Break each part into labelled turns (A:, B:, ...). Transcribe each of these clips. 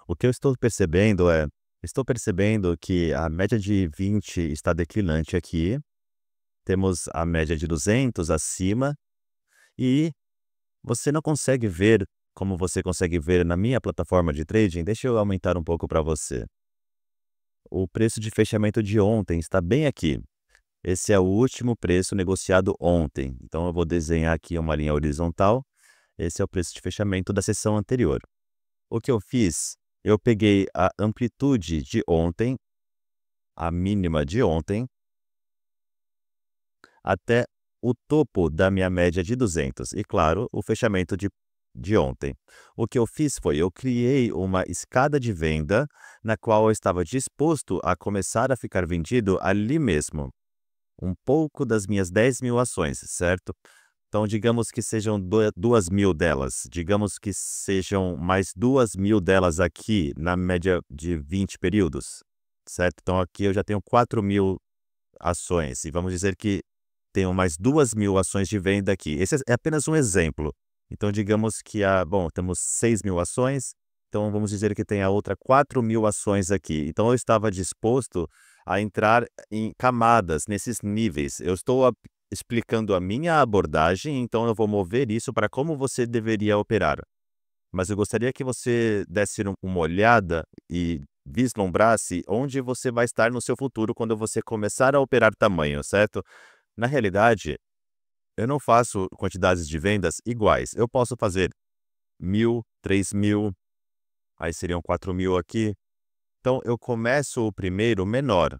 A: O que eu estou percebendo que a média de 20 está declinante aqui, temos a média de 200 acima, e você não consegue ver como você consegue ver na minha plataforma de trading. Deixa eu aumentar um pouco para você. O preço de fechamento de ontem está bem aqui. Esse é o último preço negociado ontem. Então eu vou desenhar aqui uma linha horizontal. Esse é o preço de fechamento da sessão anterior. O que eu fiz? Eu peguei a amplitude de ontem, a mínima de ontem, até o topo da minha média de 200 e, claro, o fechamento de ontem. O que eu fiz foi, eu criei uma escada de venda na qual eu estava disposto a começar a ficar vendido ali mesmo. Um pouco das minhas 10.000 ações, certo? Então, digamos que sejam 2.000 delas. Digamos que sejam mais 2.000 delas aqui na média de 20 períodos, certo? Então, aqui eu já tenho 4.000 ações. E vamos dizer que tenho mais 2.000 ações de venda aqui. Esse é apenas um exemplo. Então, digamos que bom, temos 6.000 ações. Então, vamos dizer que tem a outra 4.000 ações aqui. Então, eu estava disposto a entrar em camadas, nesses níveis. Eu estou explicando a minha abordagem, então eu vou mover isso para como você deveria operar. Mas eu gostaria que você desse uma olhada e vislumbrasse onde você vai estar no seu futuro quando você começar a operar tamanho, certo? Na realidade, eu não faço quantidades de vendas iguais. Eu posso fazer 1.000, 3.000, aí seriam 4.000 aqui. Então, eu começo o primeiro menor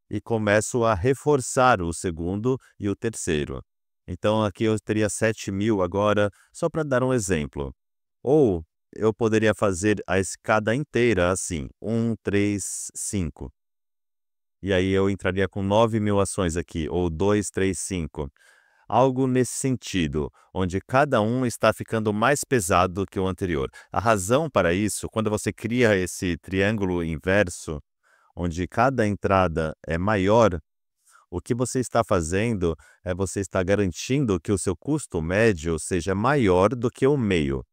A: e começo a reforçar o segundo e o terceiro. Então, aqui eu teria 7.000 agora, só para dar um exemplo. Ou eu poderia fazer a escada inteira assim, 1, 3, 5. E aí eu entraria com 9.000 ações aqui, ou 2, 3, 5. Algo nesse sentido, onde cada um está ficando mais pesado que o anterior. A razão para isso, quando você cria esse triângulo inverso, onde cada entrada é maior, o que você está fazendo é você está garantindo que o seu custo médio seja maior do que o meio.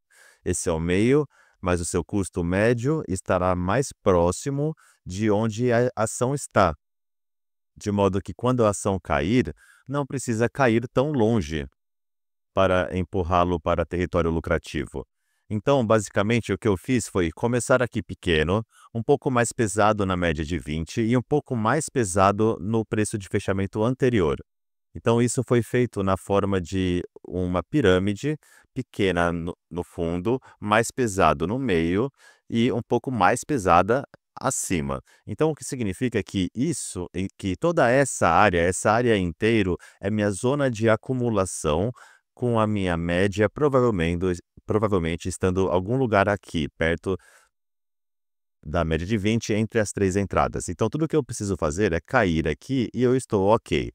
A: Esse é o meio, mas o seu custo médio estará mais próximo de onde a ação está. De modo que quando a ação cair, não precisa cair tão longe para empurrá-lo para território lucrativo. Então, basicamente, o que eu fiz foi começar aqui pequeno, um pouco mais pesado na média de 20 e um pouco mais pesado no preço de fechamento anterior. Então, isso foi feito na forma de uma pirâmide pequena no fundo, mais pesado no meio e um pouco mais pesada acima. Então, o que significa que que toda essa área inteira é minha zona de acumulação, com a minha média provavelmente estando algum lugar aqui, perto da média de 20 entre as três entradas. Então, tudo que eu preciso fazer é cair aqui e eu estou ok.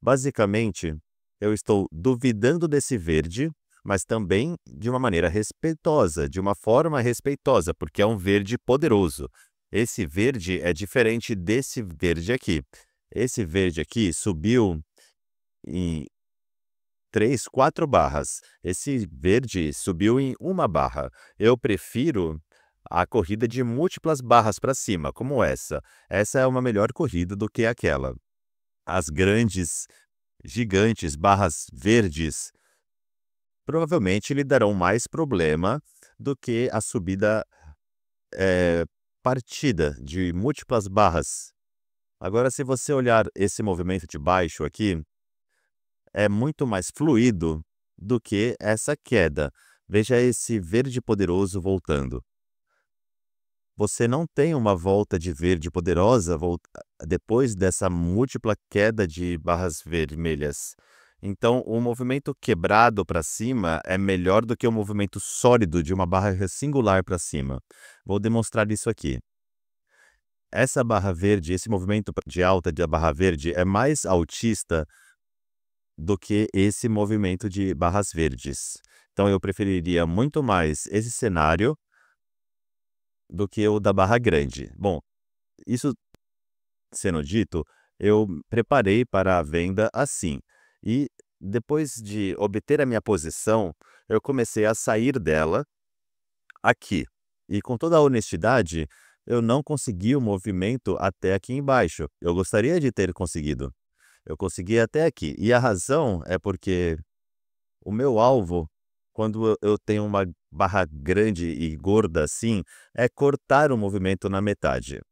A: Basicamente, eu estou duvidando desse verde, mas também de uma maneira respeitosa, de uma forma respeitosa, porque é um verde poderoso. Esse verde é diferente desse verde aqui. Esse verde aqui subiu em 3, 4 barras. Esse verde subiu em uma barra. Eu prefiro a corrida de múltiplas barras para cima, como essa. Essa é uma melhor corrida do que aquela. As grandes, gigantes barras verdes provavelmente lhe darão mais problema do que a subida partida de múltiplas barras. Agora, se você olhar esse movimento de baixo aqui, é muito mais fluido do que essa queda. Veja esse verde poderoso voltando. Você não tem uma volta de verde poderosa depois dessa múltipla queda de barras vermelhas. Então, o movimento quebrado para cima é melhor do que o movimento sólido de uma barra singular para cima. Vou demonstrar isso aqui. Essa barra verde, esse movimento de alta da barra verde é mais altista do que esse movimento de barras verdes. Então, eu preferiria muito mais esse cenário do que o da barra grande. Bom, isso sendo dito, eu preparei para a venda assim. E depois de obter a minha posição, eu comecei a sair dela aqui. E com toda a honestidade, eu não consegui o movimento até aqui embaixo. Eu gostaria de ter conseguido. Eu consegui até aqui. E a razão é porque o meu alvo, quando eu tenho uma barra grande e gorda assim, é cortar o movimento na metade.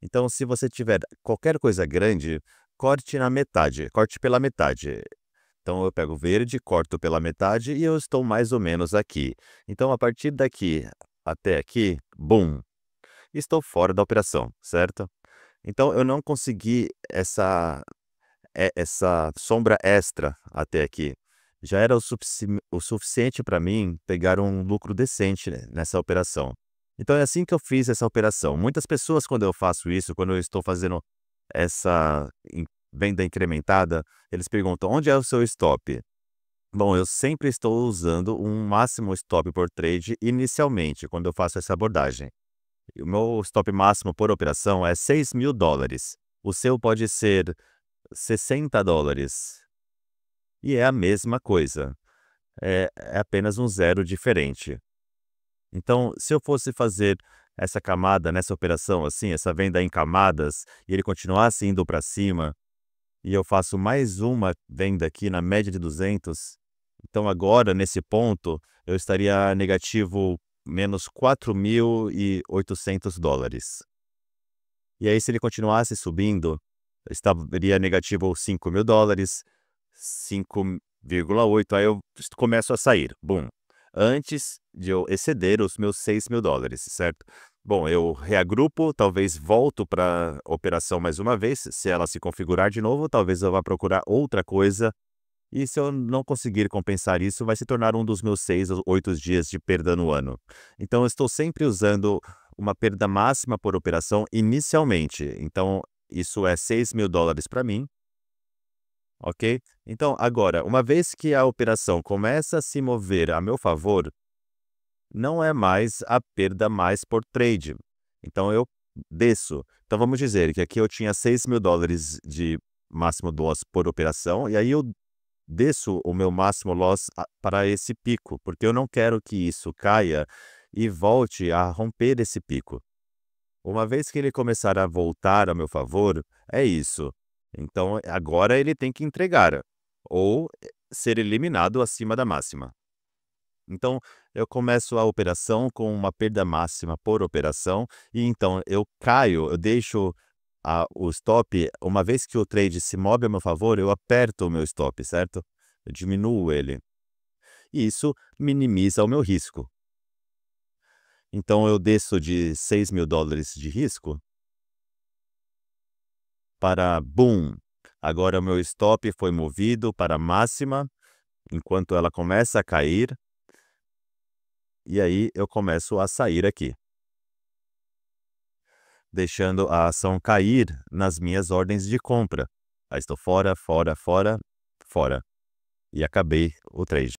A: Então, se você tiver qualquer coisa grande, corte na metade, corte pela metade. Então, eu pego o verde, corto pela metade e eu estou mais ou menos aqui. Então, a partir daqui até aqui, bum, estou fora da operação, certo? Então, eu não consegui essa sombra extra até aqui. Já era o suficiente para mim pegar um lucro decente, né, nessa operação. Então é assim que eu fiz essa operação. Muitas pessoas, quando eu faço isso, quando eu estou fazendo essa venda incrementada, eles perguntam: onde é o seu stop? Bom, eu sempre estou usando um máximo stop por trade inicialmente, quando eu faço essa abordagem. E o meu stop máximo por operação é $6.000. O seu pode ser $60. E é a mesma coisa. É apenas um zero diferente. Então, se eu fosse fazer essa camada nessa operação, assim, essa venda em camadas, e ele continuasse indo para cima, e eu faço mais uma venda aqui na média de 200, então agora, nesse ponto, eu estaria negativo menos $4.800. E aí, se ele continuasse subindo, eu estaria negativo $5.000, 5,8, aí eu começo a sair, bum, antes de eu exceder os meus $6.000, certo? Bom, eu reagrupo, talvez volto para a operação mais uma vez, se ela se configurar de novo, talvez eu vá procurar outra coisa, e se eu não conseguir compensar isso, vai se tornar um dos meus 6 ou 8 dias de perda no ano. Então eu estou sempre usando uma perda máxima por operação inicialmente, então isso é $6.000 para mim. Ok? Então, agora, uma vez que a operação começa a se mover a meu favor, não é mais a perda mais por trade. Então, eu desço. Então, vamos dizer que aqui eu tinha $6.000 de máximo loss por operação, e aí eu desço o meu máximo loss para esse pico, porque eu não quero que isso caia e volte a romper esse pico. Uma vez que ele começar a voltar a meu favor, é isso. Então, agora ele tem que entregar ou ser eliminado acima da máxima. Então, eu começo a operação com uma perda máxima por operação e então eu caio, eu deixo o stop, uma vez que o trade se move a meu favor, eu aperto o meu stop, certo? Eu diminuo ele. E isso minimiza o meu risco. Então, eu desço de $6.000 de risco para boom, agora o meu stop foi movido para a máxima, enquanto ela começa a cair, e aí eu começo a sair aqui, deixando a ação cair nas minhas ordens de compra. Aí estou fora, fora, fora, fora. E acabei o trade.